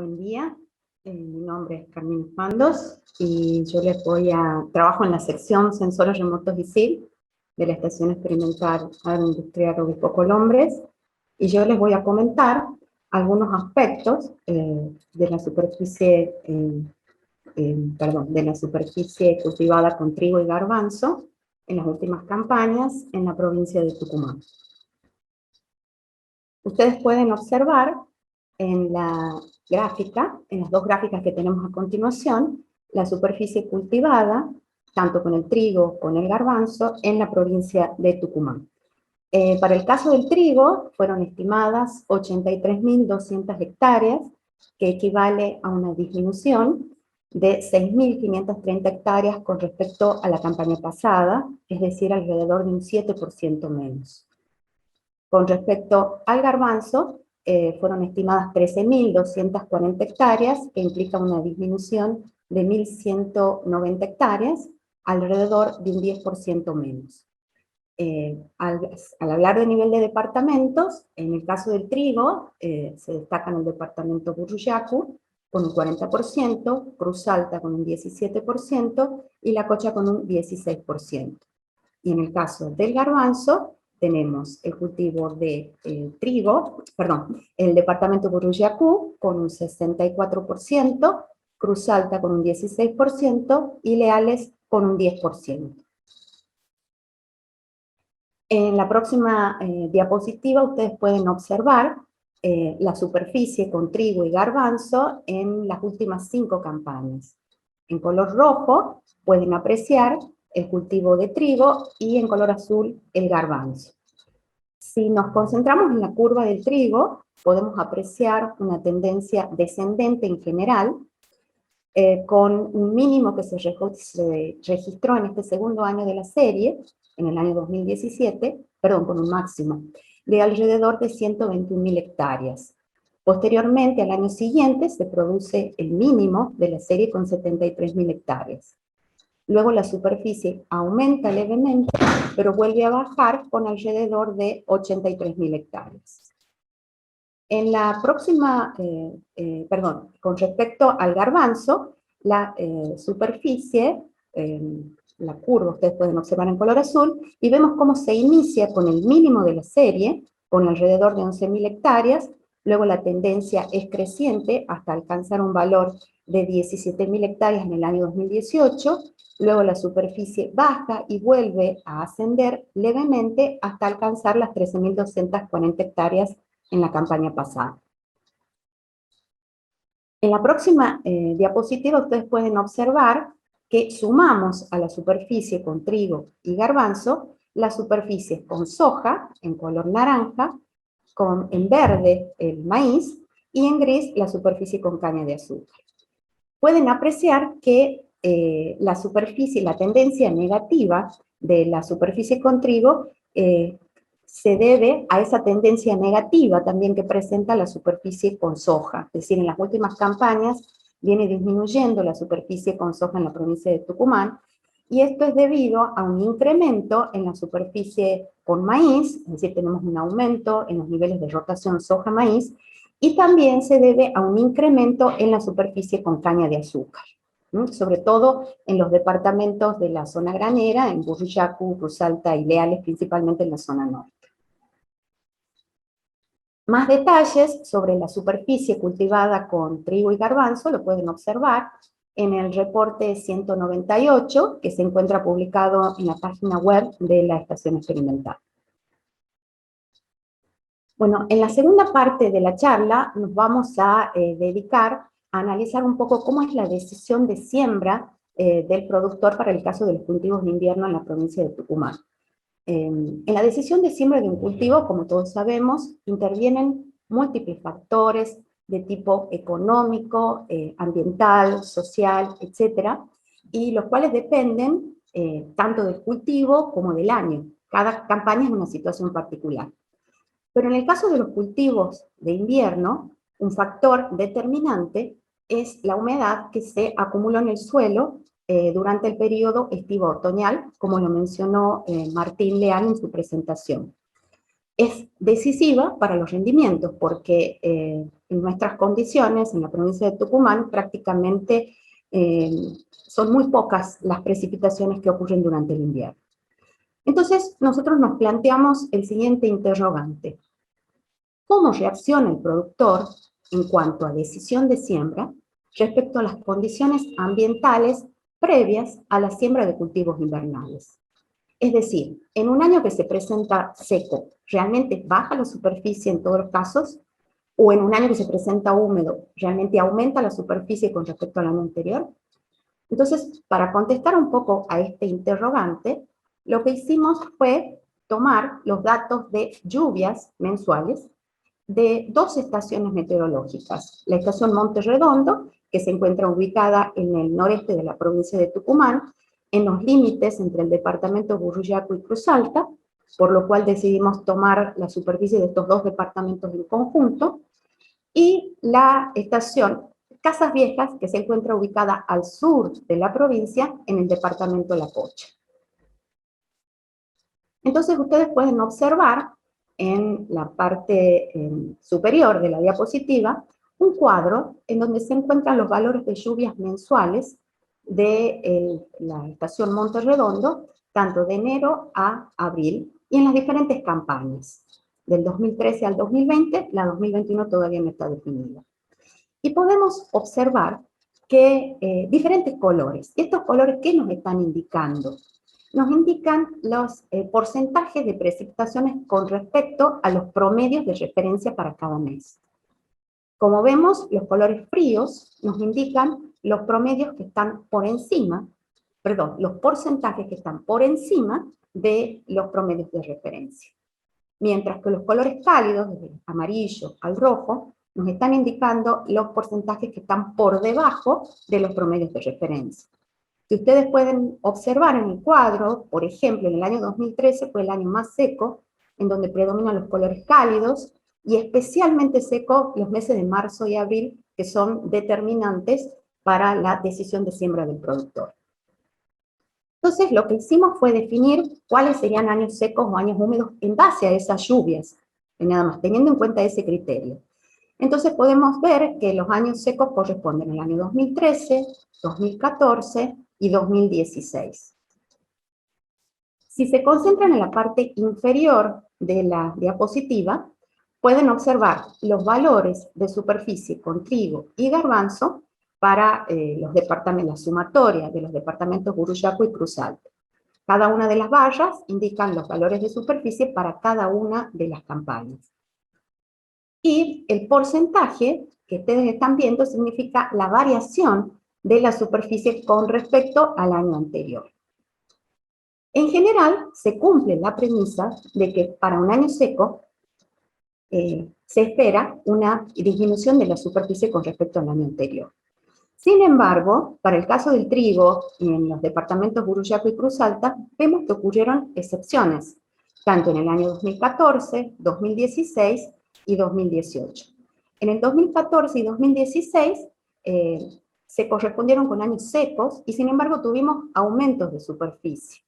Buen día, mi nombre es Carmen Fandos y yo trabajo en la sección Sensores Remotos ISIL de la Estación Experimental Agroindustrial Obispo Colombres, y yo les voy a comentar algunos aspectos de la superficie, de la superficie cultivada con trigo y garbanzo en las últimas campañas en la provincia de Tucumán. Ustedes pueden observar en la gráfica, en las dos gráficas que tenemos a continuación, la superficie cultivada, tanto con el trigo como con el garbanzo, en la provincia de Tucumán. Para el caso del trigo, fueron estimadas 83.200 hectáreas, que equivale a una disminución de 6.530 hectáreas con respecto a la campaña pasada, es decir, alrededor de un 7% menos. Con respecto al garbanzo, fueron estimadas 13.240 hectáreas, que implica una disminución de 1.190 hectáreas, alrededor de un 10% menos. Al hablar de nivel de departamentos, en el caso del trigo, se destacan el departamento Burruyacu, con un 40%, Cruz Alta con un 17%, y La Cocha con un 16%. Y en el caso del garbanzo, tenemos el cultivo de el departamento Burruyacu con un 64%, Cruz Alta con un 16% y Leales con un 10%. En la próxima diapositiva ustedes pueden observar la superficie con trigo y garbanzo en las últimas 5 campañas. En color rojo pueden apreciar el cultivo de trigo y en color azul el garbanzo. Si nos concentramos en la curva del trigo, podemos apreciar una tendencia descendente en general, con un mínimo que se registró en este segundo año de la serie, en el año 2017, con un máximo de alrededor de 121.000 hectáreas. Posteriormente, al año siguiente, se produce el mínimo de la serie con 73.000 hectáreas. Luego la superficie aumenta levemente, pero vuelve a bajar con alrededor de 83.000 hectáreas. En la próxima, con respecto al garbanzo, la superficie, la curva ustedes pueden observar en color azul, y vemos cómo se inicia con el mínimo de la serie, con alrededor de 11.000 hectáreas, luego la tendencia es creciente hasta alcanzar un valor de 17.000 hectáreas en el año 2018, luego la superficie baja y vuelve a ascender levemente hasta alcanzar las 13.240 hectáreas en la campaña pasada. En la próxima diapositiva ustedes pueden observar que sumamos a la superficie con trigo y garbanzo las superficies con soja, en color naranja, en verde el maíz, y en gris la superficie con caña de azúcar. Pueden apreciar que la tendencia negativa de la superficie con trigo se debe a esa tendencia negativa también que presenta la superficie con soja. Es decir, en las últimas campañas viene disminuyendo la superficie con soja en la provincia de Tucumán, y esto es debido a un incremento en la superficie con maíz, es decir, tenemos un aumento en los niveles de rotación soja-maíz, y también se debe a un incremento en la superficie con caña de azúcar, sobre todo en los departamentos de la zona granera, en Burruyacu, Cruz Alta y Leales, principalmente en la zona norte. Más detalles sobre la superficie cultivada con trigo y garbanzo lo pueden observar en el reporte 198, que se encuentra publicado en la página web de la Estación Experimental. Bueno, en la segunda parte de la charla nos vamos a dedicar a analizar un poco cómo es la decisión de siembra del productor para el caso de los cultivos de invierno en la provincia de Tucumán. En la decisión de siembra de un cultivo, como todos sabemos, intervienen múltiples factores de tipo económico, ambiental, social, etcétera, y los cuales dependen tanto del cultivo como del año. Cada campaña es una situación particular. Pero en el caso de los cultivos de invierno, un factor determinante es la humedad que se acumuló en el suelo durante el periodo estivo-otoñal, como lo mencionó Martín Leal en su presentación. es decisiva para los rendimientos, porque en nuestras condiciones, en la provincia de Tucumán, prácticamente son muy pocas las precipitaciones que ocurren durante el invierno. Entonces, nosotros nos planteamos el siguiente interrogante. ¿Cómo reacciona el productor en cuanto a decisión de siembra respecto a las condiciones ambientales previas a la siembra de cultivos invernales? Es decir, en un año que se presenta seco, ¿realmente baja la superficie en todos los casos? ¿O en un año que se presenta húmedo, realmente aumenta la superficie con respecto al año anterior? Entonces, para contestar un poco a este interrogante, lo que hicimos fue tomar los datos de lluvias mensuales de dos estaciones meteorológicas. La estación Monte Redondo, que se encuentra ubicada en el noreste de la provincia de Tucumán, en los límites entre el departamento Burruyaco y Cruz Alta, por lo cual decidimos tomar la superficie de estos dos departamentos en conjunto, y la estación Casas Viejas, que se encuentra ubicada al sur de la provincia, en el departamento La Pocha. Entonces ustedes pueden observar en la parte superior de la diapositiva un cuadro en donde se encuentran los valores de lluvias mensuales de la estación Monte Redondo, tanto de enero a abril, y en las diferentes campañas. Del 2013 al 2020, la 2021 todavía no está definida. Y podemos observar que diferentes colores. ¿Y estos colores qué nos están indicando? Nos indican los porcentajes de precipitaciones con respecto a los promedios de referencia para cada mes. Como vemos, los colores fríos nos indican los promedios que están por encima, perdón, los porcentajes que están por encima de los promedios de referencia. Mientras que los colores cálidos, desde el amarillo al rojo, nos están indicando los porcentajes que están por debajo de los promedios de referencia. Si ustedes pueden observar en el cuadro, por ejemplo, en el año 2013 fue el año más seco, en donde predominan los colores cálidos, y especialmente seco los meses de marzo y abril, que son determinantes para la decisión de siembra del productor. Entonces, lo que hicimos fue definir cuáles serían años secos o años húmedos en base a esas lluvias, y nada más, teniendo en cuenta ese criterio. Entonces podemos ver que los años secos corresponden al año 2013, 2014 y 2016. Si se concentran en la parte inferior de la diapositiva, pueden observar los valores de superficie con trigo y garbanzo para los departamentos, la sumatoria de los departamentos Burruyaco y Cruz Alta. Cada una de las barras indican los valores de superficie para cada una de las campañas. Y el porcentaje que ustedes están viendo significa la variación de la superficie con respecto al año anterior. En general, se cumple la premisa de que para un año seco se espera una disminución de la superficie con respecto al año anterior. Sin embargo, para el caso del trigo, en los departamentos Burruyaco y Cruz Alta, vemos que ocurrieron excepciones, tanto en el año 2014, 2016 y 2018. En el 2014 y 2016 se correspondieron con años secos y sin embargo tuvimos aumentos de superficie.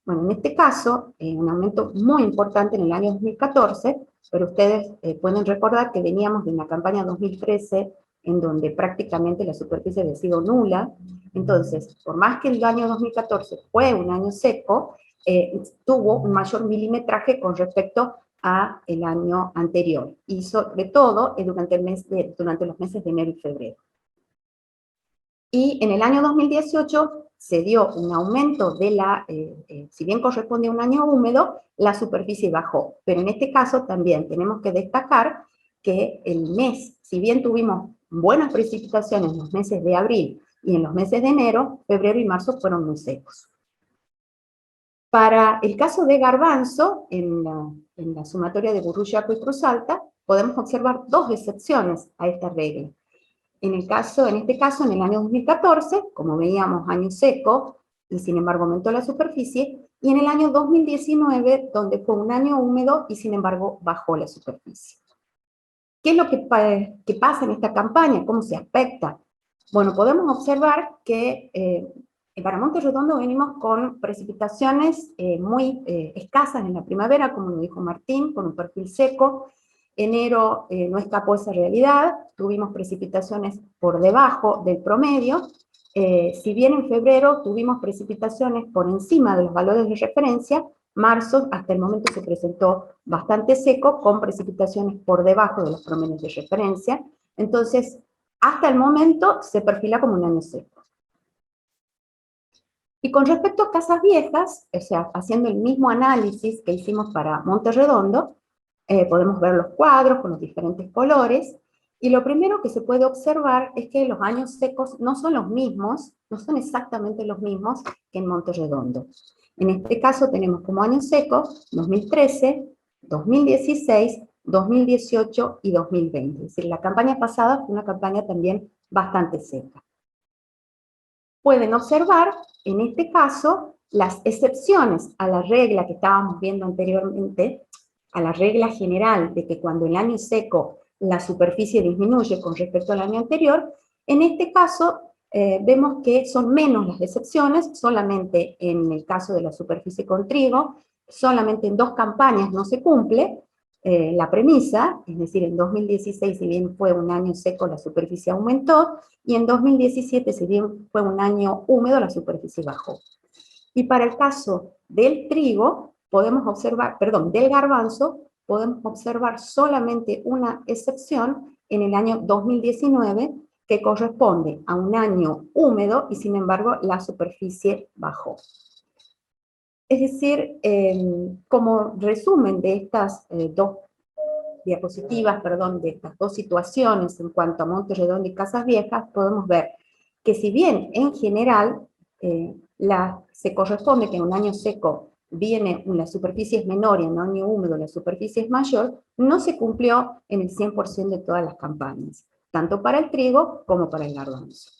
Bueno, en este caso, un aumento muy importante en el año 2014, pero ustedes pueden recordar que veníamos de una campaña 2013 en donde prácticamente la superficie había sido nula. Entonces, por más que el año 2014 fue un año seco, tuvo un mayor milimetraje con respecto a el año anterior, y sobre todo durante los meses de enero y febrero. Y en el año 2018 se dio un aumento de la, si bien corresponde a un año húmedo, la superficie bajó. Pero en este caso también tenemos que destacar que el mes, si bien tuvimos buenas precipitaciones en los meses de abril y en los meses de enero, febrero y marzo fueron muy secos. Para el caso de garbanzo, en la sumatoria de Burruyaco y Cruz Alta, podemos observar dos excepciones a esta regla. En este caso, en el año 2014, como veíamos, año seco, y sin embargo aumentó la superficie, y en el año 2019, donde fue un año húmedo, y sin embargo bajó la superficie. ¿Qué es lo que pasa en esta campaña? ¿Cómo se aspecta? Bueno, podemos observar que Para Monte Redondo venimos con precipitaciones muy escasas en la primavera, como lo dijo Martín, con un perfil seco. Enero no escapó esa realidad, tuvimos precipitaciones por debajo del promedio. Si bien en febrero tuvimos precipitaciones por encima de los valores de referencia, marzo hasta el momento se presentó bastante seco, con precipitaciones por debajo de los promedios de referencia. Entonces, hasta el momento se perfila como un año seco. Y con respecto a Casas Viejas, o sea, haciendo el mismo análisis que hicimos para Monte Redondo, podemos ver los cuadros con los diferentes colores, y lo primero que se puede observar es que los años secos no son los mismos, no son exactamente los mismos que en Monte Redondo. En este caso tenemos como años secos 2013, 2016, 2018 y 2020. Es decir, la campaña pasada fue una campaña también bastante seca. Pueden observar, en este caso, las excepciones a la regla que estábamos viendo anteriormente, a la regla general de que cuando el año es seco la superficie disminuye con respecto al año anterior. En este caso vemos que son menos las excepciones, solamente en el caso de la superficie con trigo, solamente en 2 campañas no se cumple la premisa, es decir, en 2016, si bien fue un año seco, la superficie aumentó, y en 2017, si bien fue un año húmedo, la superficie bajó. Y para el caso del trigo, podemos observar, perdón, del garbanzo, podemos observar solamente una excepción en el año 2019, que corresponde a un año húmedo, y sin embargo la superficie bajó. Es decir, como resumen de estas dos diapositivas, perdón, de estas dos situaciones en cuanto a Monte Redondo y Casas Viejas, podemos ver que si bien en general se corresponde que en un año seco la superficie es menor y en un año húmedo la superficie es mayor, no se cumplió en el 100% de todas las campañas, tanto para el trigo como para el garbanzo.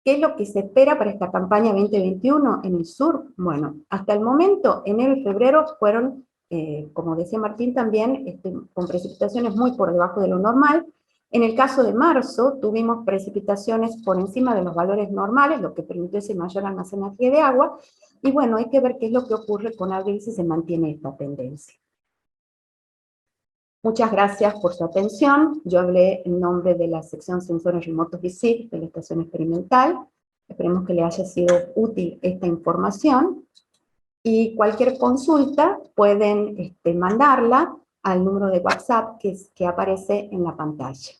¿Qué es lo que se espera para esta campaña 2021 en el sur? Bueno, hasta el momento, enero y febrero fueron, como decía Martín también, con precipitaciones muy por debajo de lo normal. En el caso de marzo, tuvimos precipitaciones por encima de los valores normales, lo que permitió ese mayor almacenaje de agua. Y bueno, hay que ver qué es lo que ocurre con abril si se mantiene esta tendencia. Muchas gracias por su atención. Yo hablé en nombre de la sección Sensores Remotos VISIC de la Estación Experimental. Esperemos que le haya sido útil esta información. Y cualquier consulta pueden mandarla al número de WhatsApp que aparece en la pantalla.